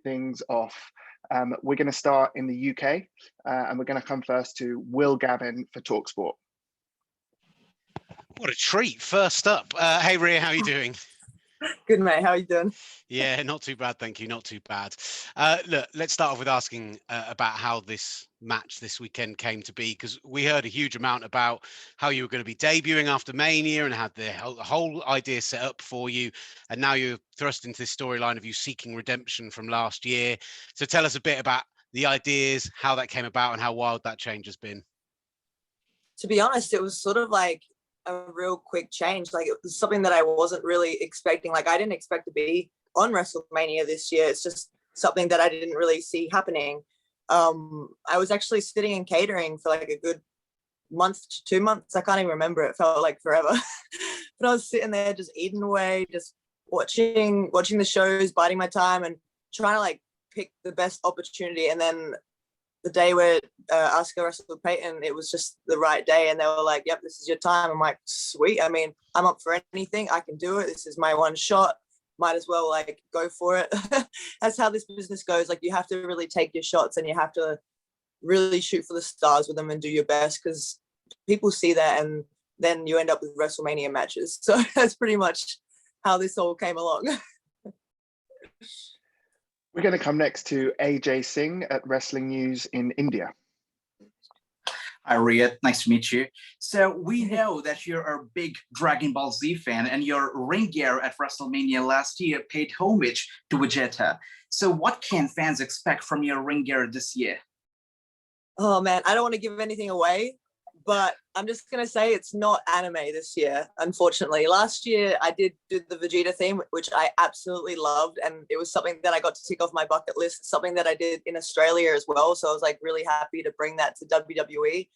things off. We're going to start in the UK, and we're going to come first to Will Gavin for TalkSport. What a treat. First up. Hey, Rhea, how are you doing? Good, mate. How are you doing? Yeah, not too bad, thank you. Not too bad. Look, let's start off with asking about how this match this weekend came to be, because we heard a huge amount about how you were going to be debuting after Mania and had the whole idea set up for you. And now you're thrust into this storyline of you seeking redemption from last year. So tell us a bit about the ideas, how that came about and how wild that change has been. To be honest, it was sort of like a real quick change. Like, it was something that I wasn't really expecting. Like, I didn't expect to be on WrestleMania this year. It's just something that I didn't really see happening. I was actually sitting in catering for like a good month to 2 months. I can't even remember. It felt like forever. But I was sitting there just eating away, just watching the shows, biding my time and trying to like pick the best opportunity. And then the day where Asuka wrestled Peyton, it was just the right day. And they were like, yep, this is your time. I'm like, sweet. I mean, I'm up for anything. I can do it. This is my one shot. Might as well like go for it. That's how this business goes. Like, you have to really take your shots and you have to really shoot for the stars with them and do your best, because people see that and then you end up with WrestleMania matches. So that's pretty much how this all came along. We're going to come next to AJ Singh at Wrestling News in India. Hi, Rhea. Nice to meet you. So we know that you're a big Dragon Ball Z fan, and your ring gear at WrestleMania last year paid homage to Vegeta. So what can fans expect from your ring gear this year? Oh, man, I don't want to give anything away, but I'm just going to say it's not anime this year, unfortunately. Last year, I did do the Vegeta theme, which I absolutely loved, and it was something that I got to tick off my bucket list, something that I did in Australia as well, so I was like really happy to bring that to WWE.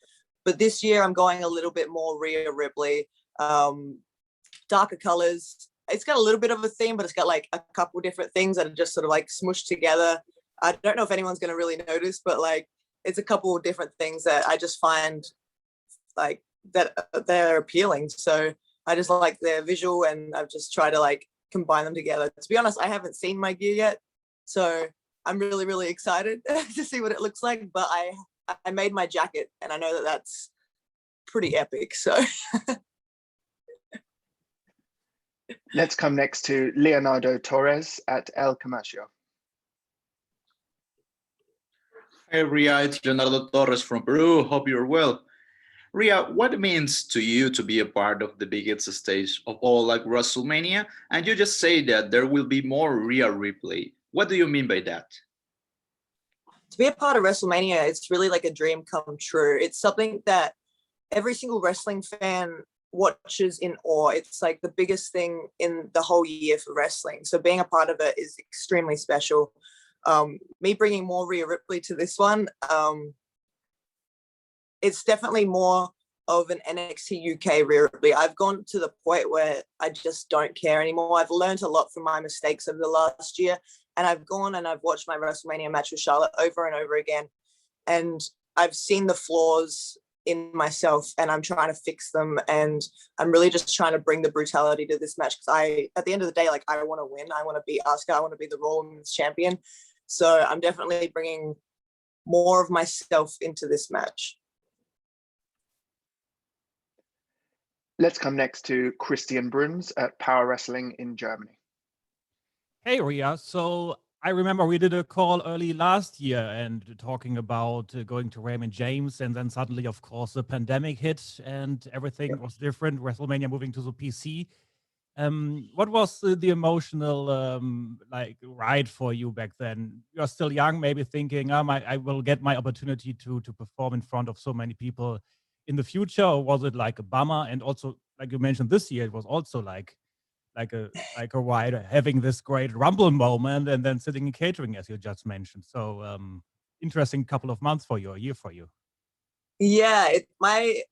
But this year, I'm going a little bit more Rhea Ripley, darker colors. It's got a little bit of a theme, but it's got like a couple different things that are just sort of like smushed together. I don't know if anyone's going to really notice, but like it's a couple of different things that I just find like that they're appealing. So I just like their visual, and I've just tried to like combine them together. To be honest, I haven't seen my gear yet, so I'm really, really excited to see what it looks like. But I made my jacket, and I know that that's pretty epic. So let's come next to Leonardo Torres at El Comercio. Hey, Rhea, it's Leonardo Torres from Peru. Hope you're well. Rhea, what it means to you to be a part of the biggest stage of all, like WrestleMania? And you just say that there will be more Rhea Ripley. What do you mean by that? To be a part of WrestleMania, it's really like a dream come true. It's something that every single wrestling fan watches in awe. It's like the biggest thing in the whole year for wrestling. So being a part of it is extremely special. Me bringing more Rhea Ripley to this one, it's definitely more of an NXT UK Rhea Ripley. I've gone to the point where I just don't care anymore. I've learned a lot from my mistakes over the last year, and I've gone and I've watched my WrestleMania match with Charlotte over and over again, and I've seen the flaws in myself, and I'm trying to fix them, and I'm really just trying to bring the brutality to this match, because at the end of the day, like, I want to win. I want to beat Asuka. I want to be the Raw Women's Champion. So I'm definitely bringing more of myself into this match. Let's come next to Christian Bruns at Power Wrestling in Germany. Hey, Rhea. So I remember we did a call early last year and talking about going to Raymond James, and then suddenly, of course, the pandemic hit and everything was different. WrestleMania moving to the PC. What was the emotional ride for you back then? You're still young, maybe thinking, I will get my opportunity to perform in front of so many people in the future, or was it like a bummer? And also, like you mentioned, this year it was also like a ride, having this great Rumble moment and then sitting in catering, as you just mentioned. So interesting couple of months for you, a year for you. Yeah, my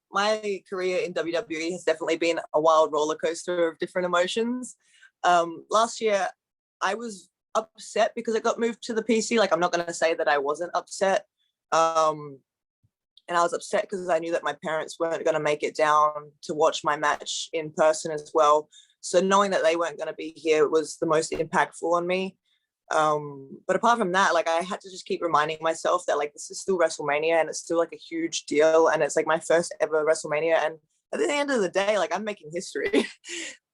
career in WWE has definitely been a wild roller coaster of different emotions. Last year, I was upset because it got moved to the PC. Like, I'm not going to say that I wasn't upset. And I was upset because I knew that my parents weren't going to make it down to watch my match in person as well. So knowing that they weren't going to be here was the most impactful on me. But apart from that, like I had to just keep reminding myself that like this is still WrestleMania and it's still like a huge deal, and it's like my first ever WrestleMania, and at the end of the day, like I'm making history.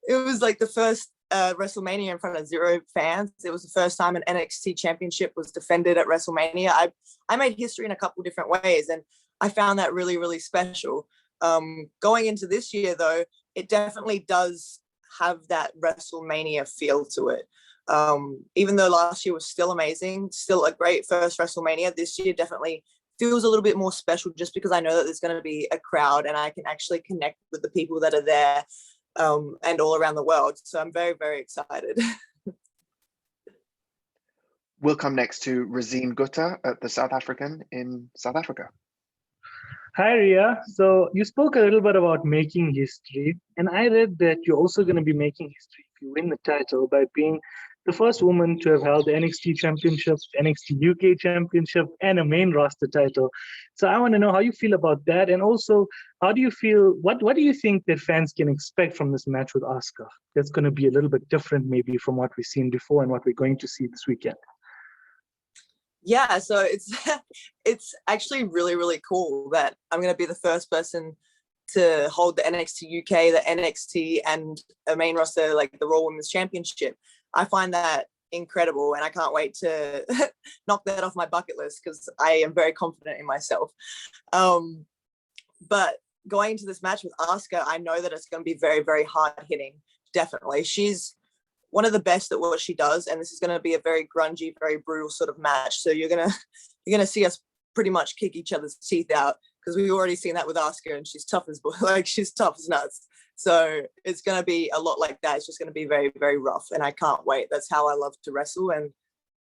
It was like the first WrestleMania in front of 0 fans. It was the first time an NXT championship was defended at WrestleMania. I made history in a couple different ways, and I found that really, really special. Going into this year though, it definitely does have that WrestleMania feel to it. Even though last year was still amazing, still a great first WrestleMania, this year definitely feels a little bit more special just because I know that there's going to be a crowd and I can actually connect with the people that are there, and all around the world. So I'm very, very excited. We'll come next to Razine Gutta, the South African in South Africa. Hi, Rhea. So you spoke a little bit about making history, and I read that you're also going to be making history if you win the title by being the first woman to have held the NXT Championship, NXT UK Championship, and a main roster title. So I want to know how you feel about that, and also how do you feel? What do you think that fans can expect from this match with Asuka? That's going to be a little bit different, maybe, from what we've seen before and what we're going to see this weekend. Yeah, so it's actually really, really cool that I'm going to be the first person to hold the NXT UK, the NXT, and a main roster, like the Raw Women's Championship. I find that incredible, and I can't wait to knock that off my bucket list because I am very confident in myself. But going into this match with Asuka, I know that it's going to be very, very hard hitting. Definitely, she's one of the best at what she does, and this is going to be a very grungy, very brutal sort of match. So you're gonna see us pretty much kick each other's teeth out because we've already seen that with Asuka, and she's tough as she's tough as nuts. So it's going to be a lot like that. It's just going to be very, very rough, and I can't wait. That's how I love to wrestle, and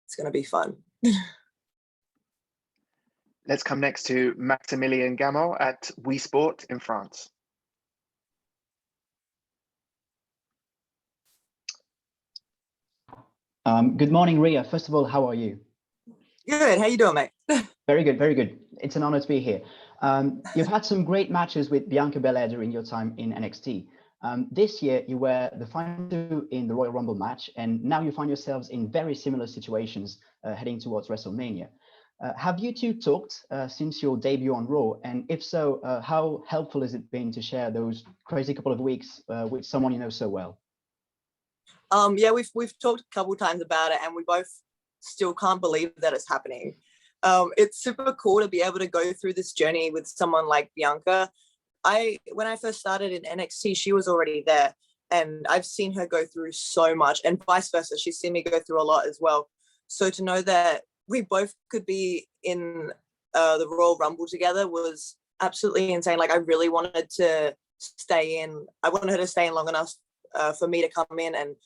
it's going to be fun. Let's come next to Maximilien Gameau at Wii Sport in France. Good morning, Rhea. First of all, how are you? Good. How you doing, mate? Very good, very good. It's an honor to be here. You've had some great matches with Bianca Belair during your time in NXT. This year, you were the final two in the Royal Rumble match, and now you find yourselves in very similar situations heading towards WrestleMania. Have you two talked since your debut on Raw? And if so, how helpful has it been to share those crazy couple of weeks with someone you know so well? Yeah, we've talked a couple times about it, and we both still can't believe that it's happening. It's super cool to be able to go through this journey with someone like Bianca. When I first started in NXT, she was already there, and I've seen her go through so much, and vice versa. She's seen me go through a lot as well. So to know that we both could be in the Royal Rumble together was absolutely insane. Like I really wanted to stay in. I wanted her to stay in long enough for me to come in, and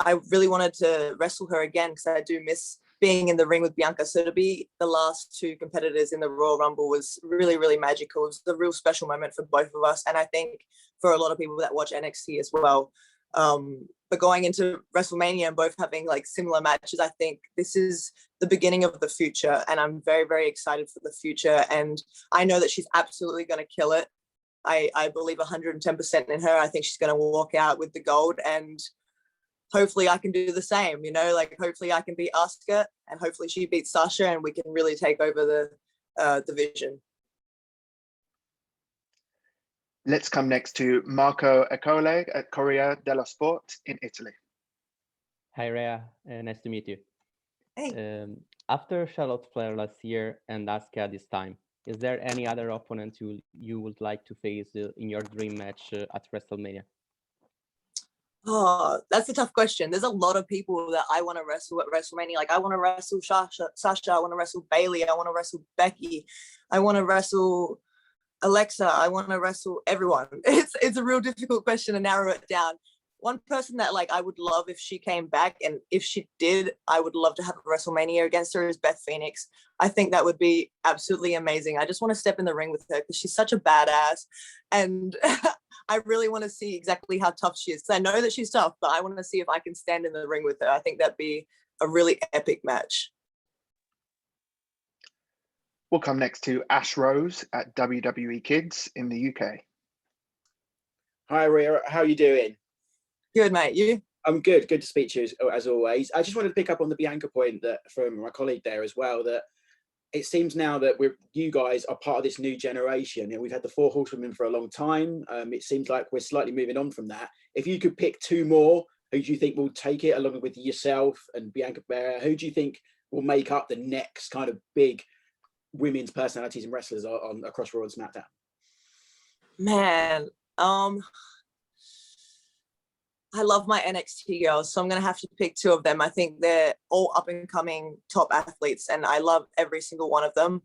I really wanted to wrestle her again because I do miss being in the ring with Bianca. So to be the last two competitors in the Royal Rumble was really, really magical. It was a real special moment for both of us, and I think for a lot of people that watch NXT as well. But going into WrestleMania and both having like similar matches, I think this is the beginning of the future, and I'm very, very excited for the future. And I know that she's absolutely going to kill it. I believe 110% in her. I think she's going to walk out with the gold, and hopefully I can do the same, like hopefully I can beat Asuka, and hopefully she beats Sasha, and we can really take over the division. Let's come next to Marco Ercole at Corriere dello Sport in Italy. Hi, Rhea. Nice to meet you. Hey. After Charlotte Flair last year and Asuka this time, is there any other opponent you would like to face in your dream match at WrestleMania? Oh, that's a tough question. There's a lot of people that I want to wrestle at WrestleMania. Like I want to wrestle Sasha. I want to wrestle Bayley. I want to wrestle Becky. I want to wrestle Alexa. I want to wrestle everyone. It's a real difficult question to narrow it down. One person that like I would love if she came back, and if she did, I would love to have a WrestleMania against her, is Beth Phoenix. I think that would be absolutely amazing. I just want to step in the ring with her because she's such a badass, and I really want to see exactly how tough she is. Because I know that she's tough, but I want to see if I can stand in the ring with her. I think that'd be a really epic match. We'll come next to Ash Rose at WWE Kids in the UK. Hi, Rhea. How are you doing? Good, mate. You? I'm good. Good to speak to you as always. I just wanted to pick up on the Bianca point that from my colleague there as well, that it seems now that you guys are part of this new generation, and we've had the 4 horsewomen for a long time. It seems like we're slightly moving on from that. If you could pick 2 more, who do you think will take it along with yourself and Bianca Belair? Who do you think will make up the next kind of big women's personalities and wrestlers on across Raw and SmackDown? Man, I love my NXT girls, so I'm going to have to pick 2 of them. I think they're all up-and-coming top athletes, and I love every single one of them.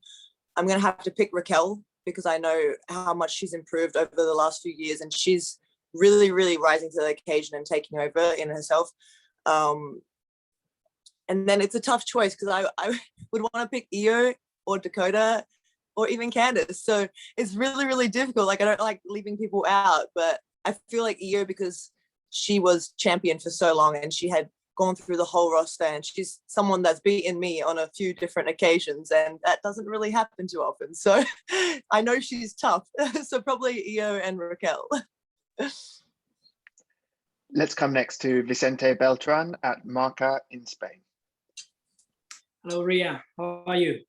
I'm going to have to pick Raquel because I know how much she's improved over the last few years, and she's really, really rising to the occasion and taking over in herself. And then it's a tough choice because I would want to pick Io or Dakota or even Candice. So it's really, really difficult. Like, I don't like leaving people out, but I feel like Io because she was champion for so long and she had gone through the whole roster, and she's someone that's beaten me on a few different occasions, and that doesn't really happen too often. So I know she's tough. So probably Io and Raquel. Let's come next to Vicente Beltran at Marca in Spain. Hello, Rhea. How are you?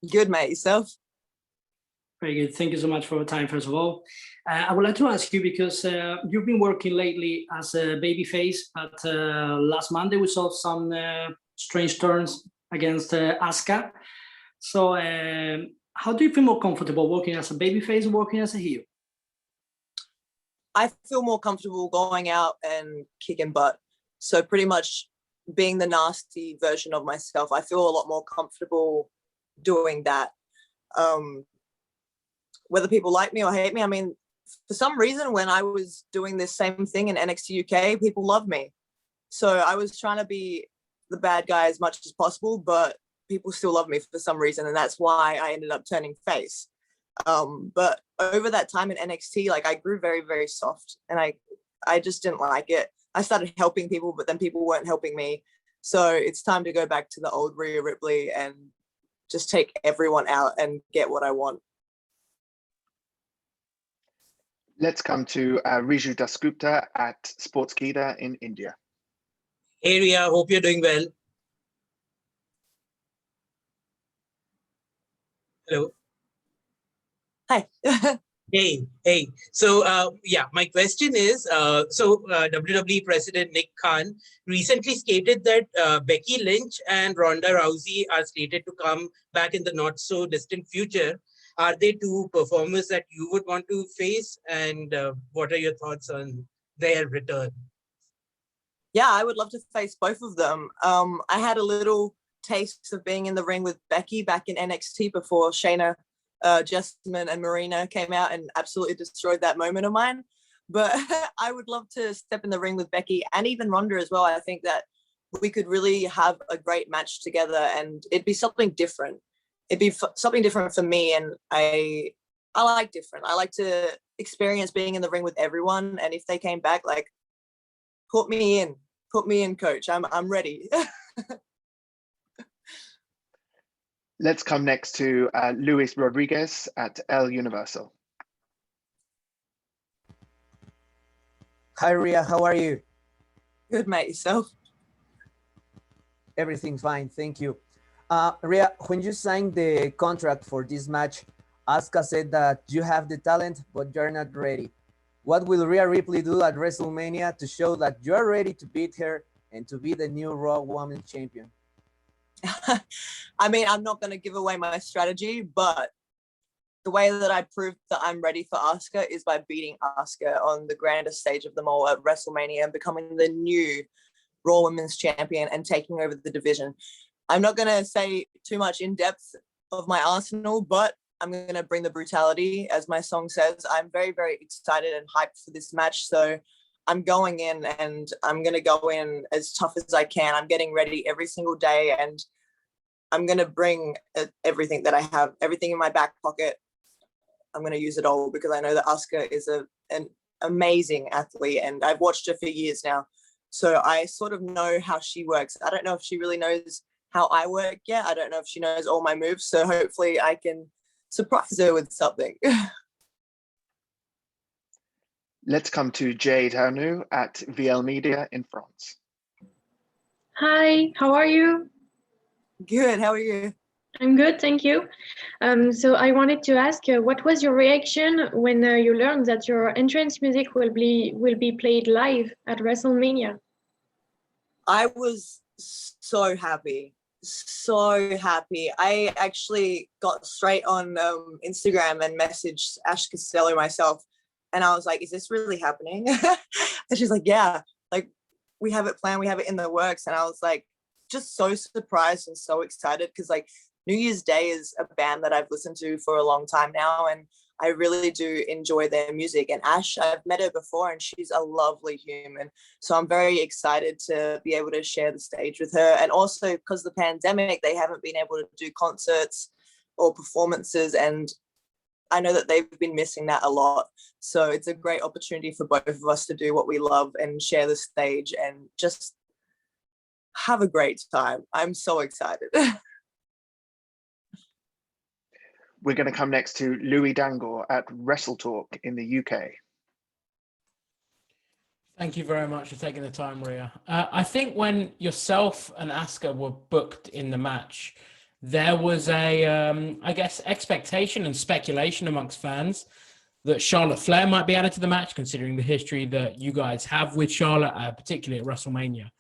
Good, mate. Yourself? Very good. Thank you so much for your time, first of all. I would like to ask you, because you've been working lately as a babyface, but last Monday we saw some strange turns against Asuka. So how do you feel more comfortable working as a babyface or working as a heel? I feel more comfortable going out and kicking butt. So pretty much being the nasty version of myself, I feel a lot more comfortable doing that. Whether people like me or hate me, I mean, for some reason, when I was doing this same thing in NXT UK, people loved me. So I was trying to be the bad guy as much as possible, but people still love me for some reason. And that's why I ended up turning face. But over that time in NXT, like, I grew very, very soft, and I just didn't like it. I started helping people, but then people weren't helping me. So it's time to go back to the old Rhea Ripley and just take everyone out and get what I want. Let's come to Riju Dasgupta at Sportskeeda in India. Hey, Rhea, hope you're doing well. Hello. Hi. Hey. So, yeah, my question is, WWE President Nick Khan recently stated that Becky Lynch and Ronda Rousey are slated to come back in the not so distant future. Are they 2 performers that you would want to face? And what are your thoughts on their return? Yeah, I would love to face both of them. I had a little taste of being in the ring with Becky back in NXT before Shayna, Jessamine and Marina came out and absolutely destroyed that moment of mine. But I would love to step in the ring with Becky and even Ronda as well. I think that we could really have a great match together, and it'd be something different. It'd be something different for me, and I like different. I like to experience being in the ring with everyone, and if they came back, like, put me in, coach. I'm ready. Let's come next to Luis Rodriguez at El Universal. Hi, Rhea. How are you? Good, mate. Yourself? Everything's fine. Thank you. Rhea, when you signed the contract for this match, Asuka said that you have the talent, but you're not ready. What will Rhea Ripley do at WrestleMania to show that you're ready to beat her and to be the new Raw Women's Champion? I mean, I'm not going to give away my strategy, but the way that I proved that I'm ready for Asuka is by beating Asuka on the grandest stage of them all at WrestleMania and becoming the new Raw Women's Champion and taking over the division. I'm not going to say too much in depth of my arsenal, but I'm going to bring the brutality, as my song says. I'm very, very excited and hyped for this match. So I'm going in, and I'm going to go in as tough as I can. I'm getting ready every single day, and I'm going to bring everything that I have, everything in my back pocket. I'm going to use it all because I know that Asuka is an amazing athlete, and I've watched her for years now. So I sort of know how she works. I don't know if she really knows how I work yet. I don't know if she knows all my moves. So hopefully I can surprise her with something. Let's come to Jade Hanu at VL Media in France. Hi, how are you? Good, how are you? I'm good, thank you. So I wanted to ask, what was your reaction when you learned that your entrance music will be played live at WrestleMania? I was so happy. So happy. I actually got straight on Instagram and messaged Ash Costello myself. And I was like, is this really happening? And she's like, yeah, like we have it planned, we have it in the works. And I was like, just so surprised and so excited because like New Year's Day is a band that I've listened to for a long time now. And I really do enjoy their music. And Ash, I've met her before and she's a lovely human. So I'm very excited to be able to share the stage with her. And also because of the pandemic, they haven't been able to do concerts or performances. And I know that they've been missing that a lot. So it's a great opportunity for both of us to do what we love and share the stage and just have a great time. I'm so excited. We're going to come next to Louis Dangor at Wrestle Talk in the UK. Thank you very much for taking the time, Rhea. I think when yourself and Asuka were booked in the match, there was a, I guess, expectation and speculation amongst fans that Charlotte Flair might be added to the match, considering the history that you guys have with Charlotte, particularly at WrestleMania.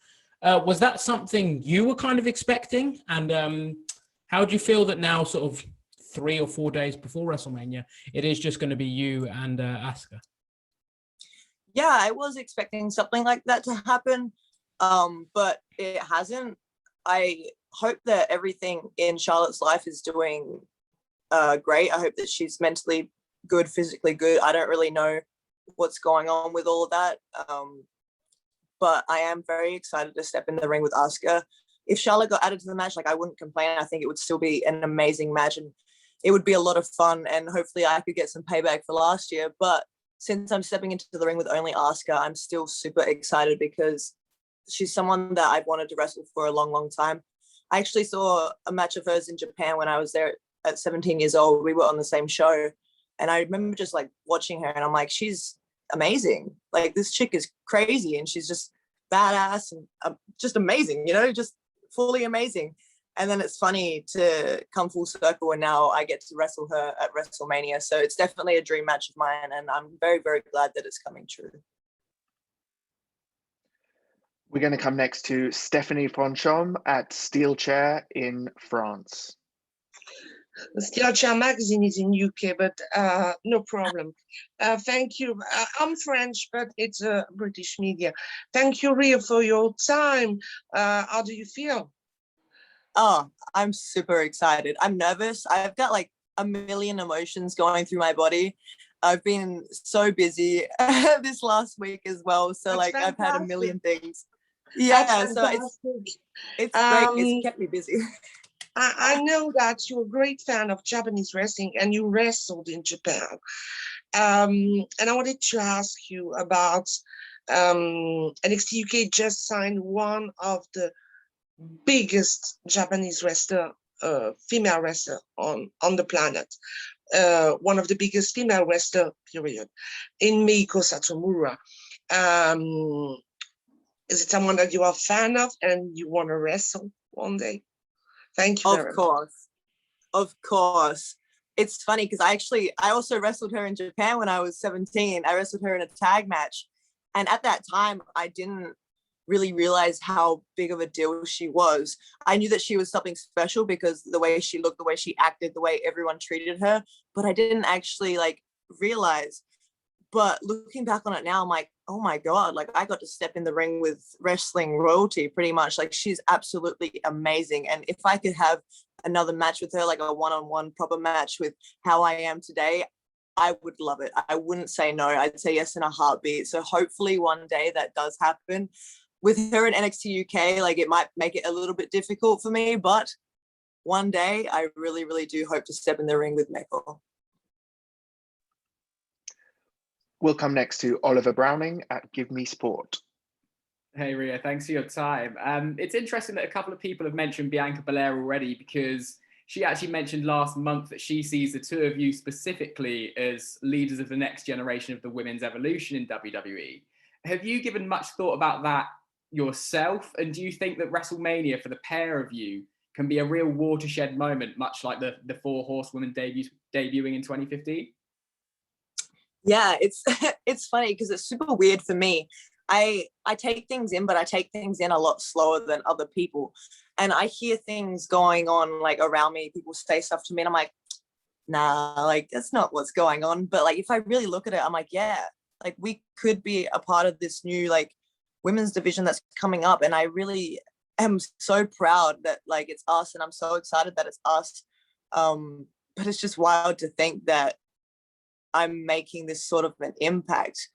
Was that something you were kind of expecting? And how do you feel that now, sort of 3 or 4 days before WrestleMania, it is just going to be you and Asuka? Yeah, I was expecting something like that to happen, but it hasn't. I hope that everything in Charlotte's life is doing great. I hope that she's mentally good, physically good. I don't really know what's going on with all of that, but I am very excited to step in the ring with Asuka. If Charlotte got added to the match, like I wouldn't complain. I think it would still be an amazing match and it would be a lot of fun, and hopefully I could get some payback for last year. But since I'm stepping into the ring with only Asuka, I'm still super excited because she's someone that I've wanted to wrestle for a long, long time. I actually saw a match of hers in Japan when I was there at 17 years old. We were on the same show. And I remember just like watching her and I'm like, she's amazing. Like this chick is crazy and she's just badass and just amazing, you know, just fully amazing. And then it's funny to come full circle and now I get to wrestle her at WrestleMania. So it's definitely a dream match of mine and I'm very, very glad that it's coming true. We're going to come next to Stephanie Franchom at Steel Chair in France. The Steel Chair magazine is in UK, but no problem. Thank you. I'm French, but it's a British media. Thank you, Rhea, for your time. How do you feel? Oh, I'm super excited. I'm nervous. I've got like a million emotions going through my body. I've been so busy this last week as well. So That's like fantastic. I've had a million things. Yeah, so it's great. It's kept me busy. I know that you're a great fan of Japanese wrestling and you wrestled in Japan. And I wanted to ask you about NXT UK just signed one of the biggest Japanese wrestler, female wrestler on the planet. One of the biggest female wrestler, period, in Meiko Satomura. Is it someone that you are a fan of and you want to wrestle one day? Thank you. Of course. Of course. It's funny because I also wrestled her in Japan when I was 17. I wrestled her in a tag match. And at that time, I didn't really realize how big of a deal she was. I knew that she was something special because the way she looked, the way she acted, the way everyone treated her, but I didn't actually like realize. But looking back on it now, I'm like, oh my God, like I got to step in the ring with wrestling royalty pretty much. Like she's absolutely amazing. And if I could have another match with her, like a one-on-one proper match with how I am today, I would love it. I wouldn't say no. I'd say yes in a heartbeat. So hopefully one day that does happen. With her in NXT UK, like it might make it a little bit difficult for me, but one day I really, really do hope to step in the ring with Meiko. We'll come next to Oliver Browning at Give Me Sport. Hey, Rhea, thanks for your time. It's interesting that a couple of people have mentioned Bianca Belair already because she actually mentioned last month that she sees the two of you specifically as leaders of the next generation of the women's evolution in WWE. Have you given much thought about that yourself? And do you think that WrestleMania for the pair of you can be a real watershed moment, much like the Four Horsewomen debuting in 2015? Yeah, it's it's funny because it's super weird for me. I take things in, but I take things in a lot slower than other people. And I hear things going on like around me. People say stuff to me and I'm like, nah, like that's not what's going on. But like if I really look at it, I'm like, yeah, like we could be a part of this new like women's division that's coming up. And I really am so proud that like it's us, and I'm so excited that it's us. But it's just wild to think that I'm making this sort of an impact.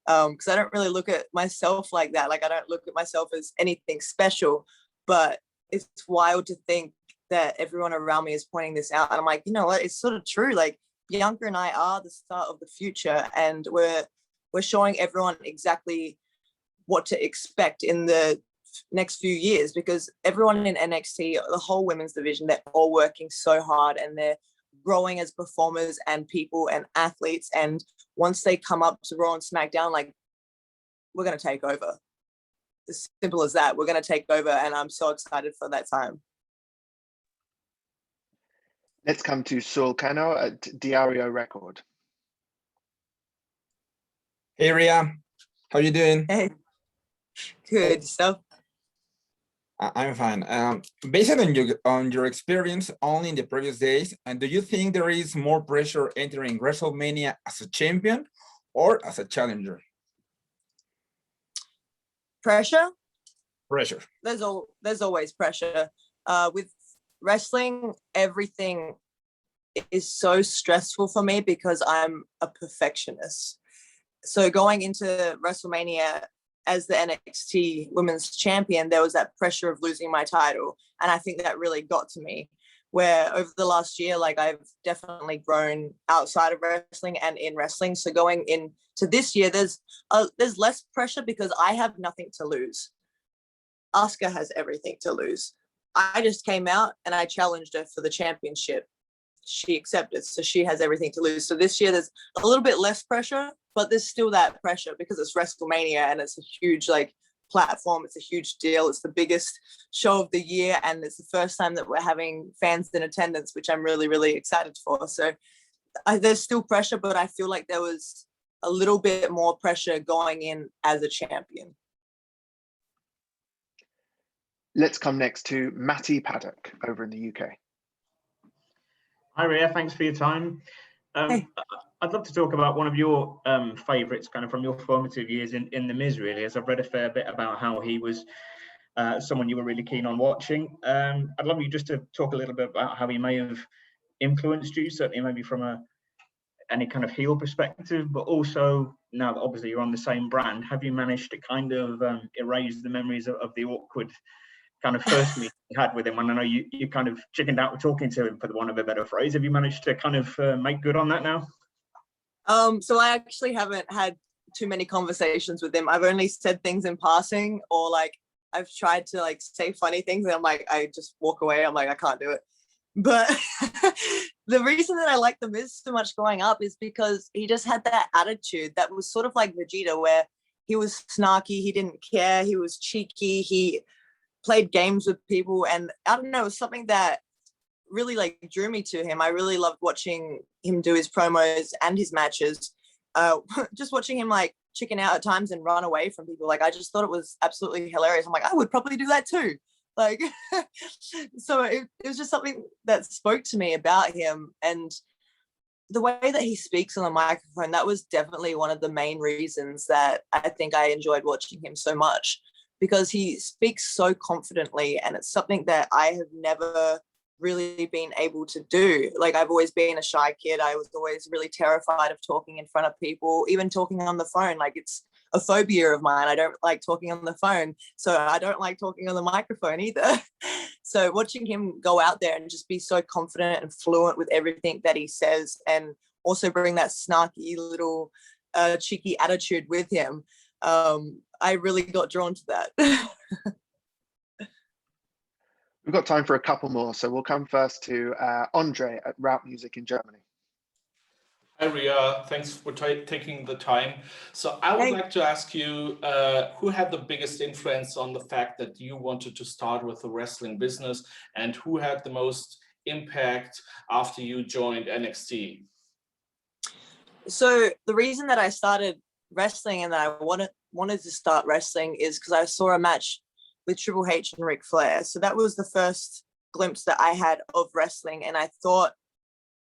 Because I don't really look at myself like that. Like I don't look at myself as anything special, but it's wild to think that everyone around me is pointing this out. And I'm like, you know what? It's sort of true. Like Bianca and I are the start of the future, and we're showing everyone exactly what to expect in the next few years, because everyone in NXT, the whole women's division, they're all working so hard and they're growing as performers and people and athletes. And once they come up to Raw and SmackDown, like we're going to take over. As simple as that. We're going to take over, and I'm so excited for that time. Let's come to Saul Cano at Diario Record. Hey Rhea, how you doing? Hey, good stuff. I'm fine. Based on your experience only in the previous days, and do you think there is more pressure entering WrestleMania as a champion or as a challenger? Pressure? Pressure. There's always pressure. With wrestling, everything is so stressful for me because I'm a perfectionist. So going into WrestleMania as the NXT Women's Champion, there was that pressure of losing my title. And I think that really got to me, where over the last year, like I've definitely grown outside of wrestling and in wrestling. So going into this year, there's less pressure because I have nothing to lose. Asuka has everything to lose. I just came out and I challenged her for the championship. She accepted, so she has everything to lose. So this year there's a little bit less pressure, but there's still that pressure because it's WrestleMania and it's a huge like platform. It's a huge deal. It's the biggest show of the year, and it's the first time that we're having fans in attendance, which I'm really, really excited for. So there's still pressure, but I feel like there was a little bit more pressure going in as a champion. Let's come next to Matty Paddock over in the UK. Hi, Rhea. Thanks for your time. Hey. I'd love to talk about one of your favourites, kind of from your formative years in The Miz, really, as I've read a fair bit about how he was someone you were really keen on watching. I'd love you just to talk a little bit about how he may have influenced you, certainly maybe from any kind of heel perspective, but also now that obviously you're on the same brand, have you managed to kind of erase the memories of the awkward kind of first meeting you had with him? And I know you kind of chickened out with talking to him, for the want of a better phrase. Have you managed to kind of make good on that now? So I actually haven't had too many conversations with him. I've only said things in passing, or like I've tried to like say funny things and I'm like, I just walk away. I'm like, I can't do it. But the reason that I like The Miz so much growing up is because he just had that attitude that was sort of like Vegeta, where he was snarky, he didn't care, he was cheeky, he played games with people, and I don't know, it was something that really like drew me to him. I really loved watching him do his promos and his matches. Just watching him like chicken out at times and run away from people, like I just thought it was absolutely hilarious. I'm like, I would probably do that too. Like, so it was just something that spoke to me about him, and the way that he speaks on the microphone, that was definitely one of the main reasons that I think I enjoyed watching him so much, because he speaks so confidently, and it's something that I have never really been able to do. Like I've always been a shy kid. I was always really terrified of talking in front of people, even talking on the phone. Like it's a phobia of mine. I don't like talking on the phone, so I don't like talking on the microphone either. So watching him go out there and just be so confident and fluent with everything that he says, and also bring that snarky little cheeky attitude with him, I really got drawn to that. We've got time for a couple more, so we'll come first to Andre at Route Music in Germany. Hi, Rhea. Thanks for taking the time. So I would like to ask you, who had the biggest influence on the fact that you wanted to start with the wrestling business, and who had the most impact after you joined NXT? So the reason that I started wrestling and that I wanted to start wrestling is because I saw a match with Triple H and Ric Flair. So that was the first glimpse that I had of wrestling, and I thought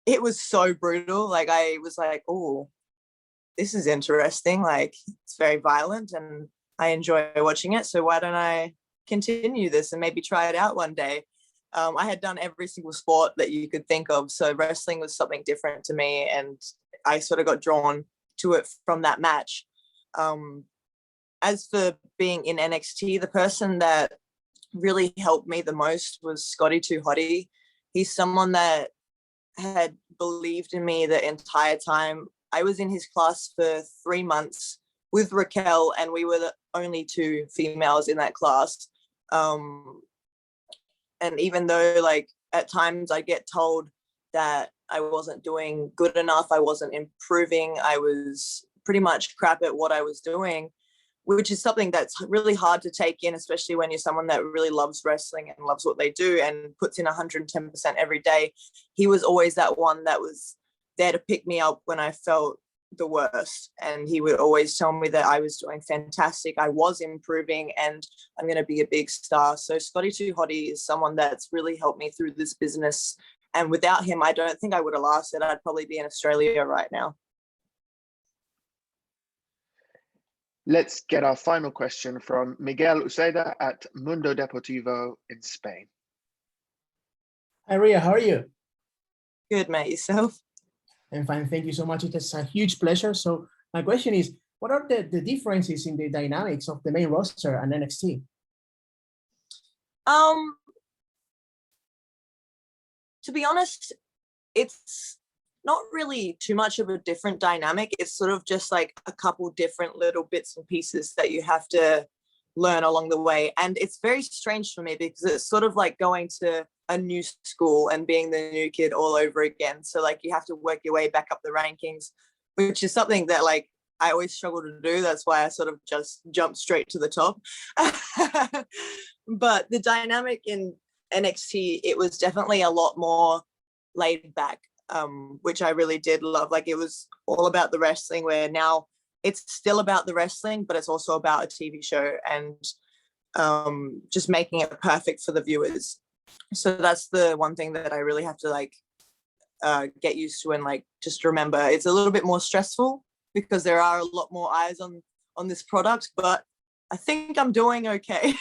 it was so brutal. Like I was like, oh, this is interesting. Like it's very violent and I enjoy watching it. So why don't I continue this and maybe try it out one day? I had done every single sport that you could think of. So wrestling was something different to me, and I sort of got drawn to it from that match. As for being in NXT, the person that really helped me the most was Scotty 2 Hotty. He's someone that had believed in me the entire time. I was in his class for 3 months with Raquel, and we were the only 2 females in that class. And even though like at times I get told that I wasn't doing good enough, I wasn't improving, I was pretty much crap at what I was doing, which is something that's really hard to take in, especially when you're someone that really loves wrestling and loves what they do and puts in 110% every day. He was always that one that was there to pick me up when I felt the worst. And he would always tell me that I was doing fantastic, I was improving, and I'm going to be a big star. So Scotty 2 Hotty is someone that's really helped me through this business. And without him, I don't think I would have lasted. I'd probably be in Australia right now. Let's get our final question from Miguel Uceda at Mundo Deportivo in Spain. Hi, Rhea, how are you? Good, mate. Yourself? I'm fine, thank you so much. It is a huge pleasure. So my question is, what are the differences in the dynamics of the main roster and NXT? To be honest, it's not really too much of a different dynamic. It's sort of just like a couple different little bits and pieces that you have to learn along the way. And it's very strange for me because it's sort of like going to a new school and being the new kid all over again. So like you have to work your way back up the rankings, which is something that like I always struggle to do. That's why I sort of just jump straight to the top. But the dynamic in NXT, it was definitely a lot more laid back, which I really did love. Like it was all about the wrestling, where now it's still about the wrestling, but it's also about a TV show and just making it perfect for the viewers. So that's the one thing that I really have to like get used to and like just remember. It's a little bit more stressful because there are a lot more eyes on this product, but I think I'm doing okay.